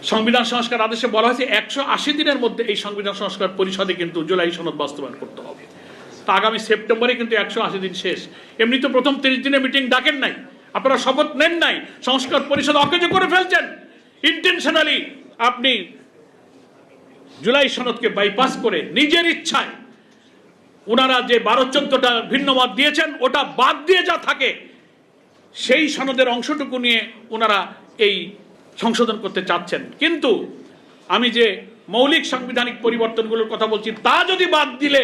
সংবিধান সংস্কার আদেশে বলা হয়েছে 180 দিনের মধ্যে এই সংবিধান সংস্কার পরিষদে কিন্তু জুলাই সনদ বাস্তবায়ন করতে হবে। তা আগামী সেপ্টেম্বরে কিন্তু 180 দিন শেষ। এমনি তো প্রথম 30 দিনের মিটিং ডাকেন নাই, আপনারা শপথ নেন নাই, সংস্কার পরিষদ অকেজো করে ফেলছেন। ইন্টেনশনালি আপনি জুলাই সনদকে বাইপাস করে নিজের ইচ্ছায় ওনারা যে 12-14টা ভিন্ন মত দিয়েছেন ওটা বাদ দিয়ে যা থাকে সেই সনদের অংশটুকু নিয়ে ওনারা এই সংশোধন করতে চাচ্ছেন। কিন্তু আমি যে মৌলিক সাংবিধানিক পরিবর্তনগুলোর কথা বলছি তা যদি বাদ দিলে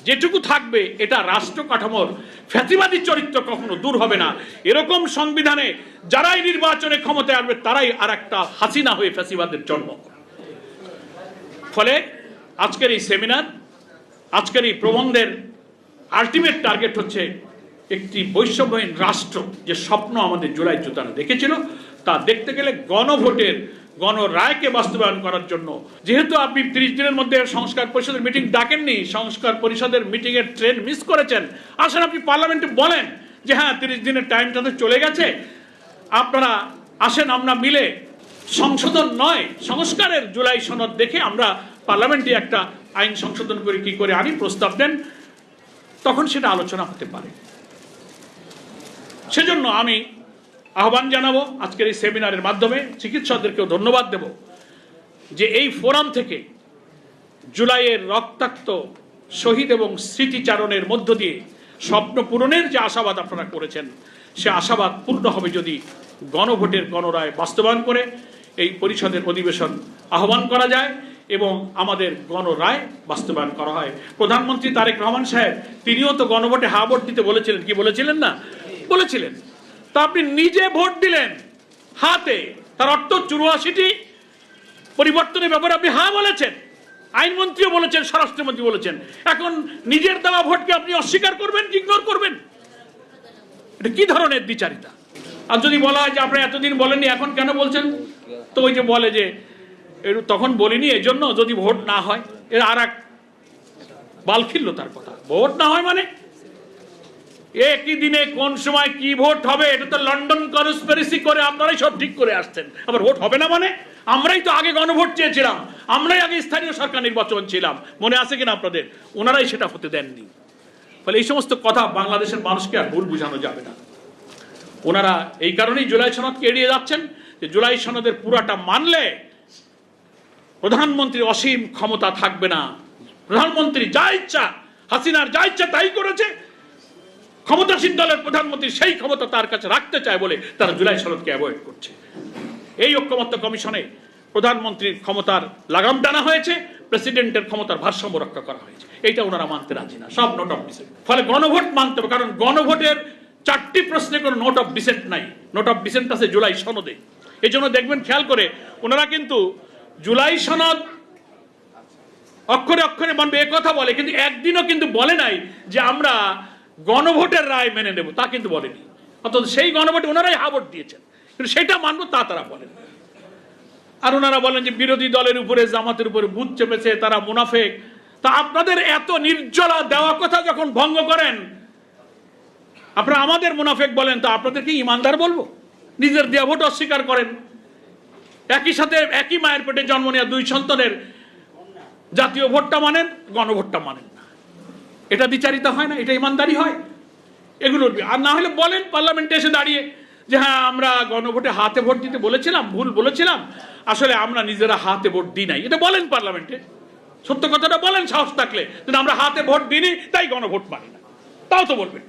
যেটুকু থাকবে এটা রাষ্ট্র কাঠামোর ফ্যাসিবাদী চরিত্র কখনো দূর হবে না। এরকম সংবিধানে যারাই নির্বাচনে ক্ষমতায় আসবে তারাই আর একটা হাসিনা হয়ে ফ্যাসিবাদের জন্ম। ফলে আজকের এই সেমিনার, আজকের এই প্রবন্ধের আলটিমেট টার্গেট হচ্ছে একটি বৈষম্যহীন রাষ্ট্র যে স্বপ্ন আমাদের জুলাই যোদ্ধারা দেখেছিল তা দেখতে গেলে গণভোটের গণরায়কে বাস্তবায়ন করার জন্য, যেহেতু আপনি 30 দিনের মধ্যে সংস্কার পরিষদের মিটিং ডাকেননি, সংস্কার পরিষদের মিটিংয়ের ট্রেন মিস করেছেন, আসেন আপনি পার্লামেন্টে বলেন যে হ্যাঁ 30 দিনের টাইমটা তো চলে গেছে, আপনারা আসেন আমরা মিলে সংশোধন নয় সংস্কারের জুলাই সনদ দেখে আমরা পার্লামেন্টে একটা আইন সংশোধন করে কি করে আনি প্রস্তাব দেন, তখন সেটা আলোচনা হতে পারে। সেজন্য আমি আহ্বান জানাবো আজকের এই সেমিনারের মাধ্যমে, চিকিৎসকদেরকেও ধন্যবাদ দেব যে এই ফোরাম থেকে জুলাইয়ের রক্তাক্ত শহীদ এবং স্মৃতিচারণের মধ্য দিয়ে স্বপ্ন পূরণের যে আশাবাদ আপনারা করেছেন সে আশাবাদ পূর্ণ হবে যদি গণভোটের গণরায় বাস্তবায়ন করে এই পরিষদের অধিবেশন আহ্বান করা যায় এবং আমাদের গণরায় বাস্তবায়ন করা হয়। প্রধানমন্ত্রী তারেক রহমান সাহেব তিনিও তো গণভোটে হা ভোট দিতে বলেছিলেন, কি বলেছিলেন না? বলেছিলেন। তা আপনি নিজে ভোট দিলেন হাতে, তার অর্থ 84টি পরিবর্তনের ব্যাপারে আপনি হা বলেছেন, আইনমন্ত্রীও বলেছেন, স্বরাষ্ট্রমন্ত্রী বলেছেন। এখন নিজের দেওয়া ভোটকে আপনি অস্বীকার করবেন, ইগনোর করবেন? এটা কি ধরনের দ্বিচারিতা? আর যদি বলা হয় যে আপনারা এতদিন বলেননি এখন কেন বলছেন, তো ওই যে বলে যে তখন বলিনি এজন্য যদি ভোট না হয়, এর আর এক বালখিল্যতার কথা। ভোট না হয় মানে একই দিনে কোন সময় কি ভোট হবে এটা তো লন্ডন কনস্পিরেসি করে আপনারাই সব ঠিক করে আসছেন। আবার ভোট হবে না মানে আমরাই তো আগে গণভোট চেয়েছিলাম, আমরাই আগে স্থানীয় সরকার নির্বাচন ছিলাম, মনে আছে কিনা আপনাদের? ওনারাই সেটা হতে দেননি। ফলে এই সমস্ত কথা বাংলাদেশের মানুষকে আর ভুল বুঝানো যাবে না। ওনারা এই কারণেই জুলাই সনদকে এড়িয়ে যাচ্ছেন যে জুলাই সনদের পুরাটা মানলে প্রধানমন্ত্রীর অসীম ক্ষমতা থাকবে না। প্রধানমন্ত্রী যা ইচ্ছা, হাসিনার যা ইচ্ছা তাই করেছে, ক্ষমতাসীন দলের প্রধানমন্ত্রী সেই ক্ষমতা তার কাছে রাখতে চায় বলে তারা জুলাই সনদকে অ্যাভয়েড করছে। এই ঐক্যমত্য কমিশনে প্রধানমন্ত্রীর ক্ষমতার লাগাম টানা হয়েছে, প্রেসিডেন্টের ক্ষমতার ভারসাম্য রক্ষা করা হয়েছে, এইটা ওনারা মানতে রাজি না, সব নোট অফ ডিসেন্ট। ফলে গণভোট মানতে হবে, কারণ গণভোটের 4টি প্রশ্নে কোনো নোট অফ ডিসেন্ট নাই, নোট অফ ডিসেন্ট আছে জুলাই সনদে। এই জন্য দেখবেন খেয়াল করে ওনারা কিন্তু জুলাই সনদ অক্ষরে অক্ষরে মানবে এ কথা বলে, কিন্তু একদিনও কিন্তু বলে নাই যে আমরা গণভোটের রায় মেনে নেব, তা কিন্তু বলেনি। অর্থাৎ সেই গণভোটে ওনারাই হা ভোট দিয়েছেন, কিন্তু সেটা মানবো তা তারা বলেন। আর ওনারা বলেন যে বিরোধী দলের উপরে জামাতের উপরে ভূত চেপেছে, তারা মুনাফেক। তা আপনাদের এত নির্জলা দেওয়া কথা যখন ভঙ্গ করেন, আপনারা আমাদের মুনাফেক বলেন, তা আপনাদেরকে ইমানদার বলবো? নিজের দেয়া ভোট অস্বীকার করেন, একই সাথে একই মায়ের পেটে জন্ম নেওয়া 2 সন্তানের জাতীয় ভোটটা মানেন, গণভোটটা মানেন না। এটা দ্বিচারিতা হয় না? এটা ইমানদারি হয়? এগুলো আর না হলে বলেন পার্লামেন্টে এসে দাঁড়িয়ে যে হ্যাঁ আমরা গণভোটে হাতে ভোট দিতে বলেছিলাম, ভুল বলেছিলাম, আসলে আমরা নিজেরা হাতে ভোট দিই নাই, এটা বলেন পার্লামেন্টে, সত্য কথাটা বলেন সাহস থাকলে। কিন্তু আমরা হাতে ভোট দিইনি তাই গণভোট মানি না, তাও তো বলবেন।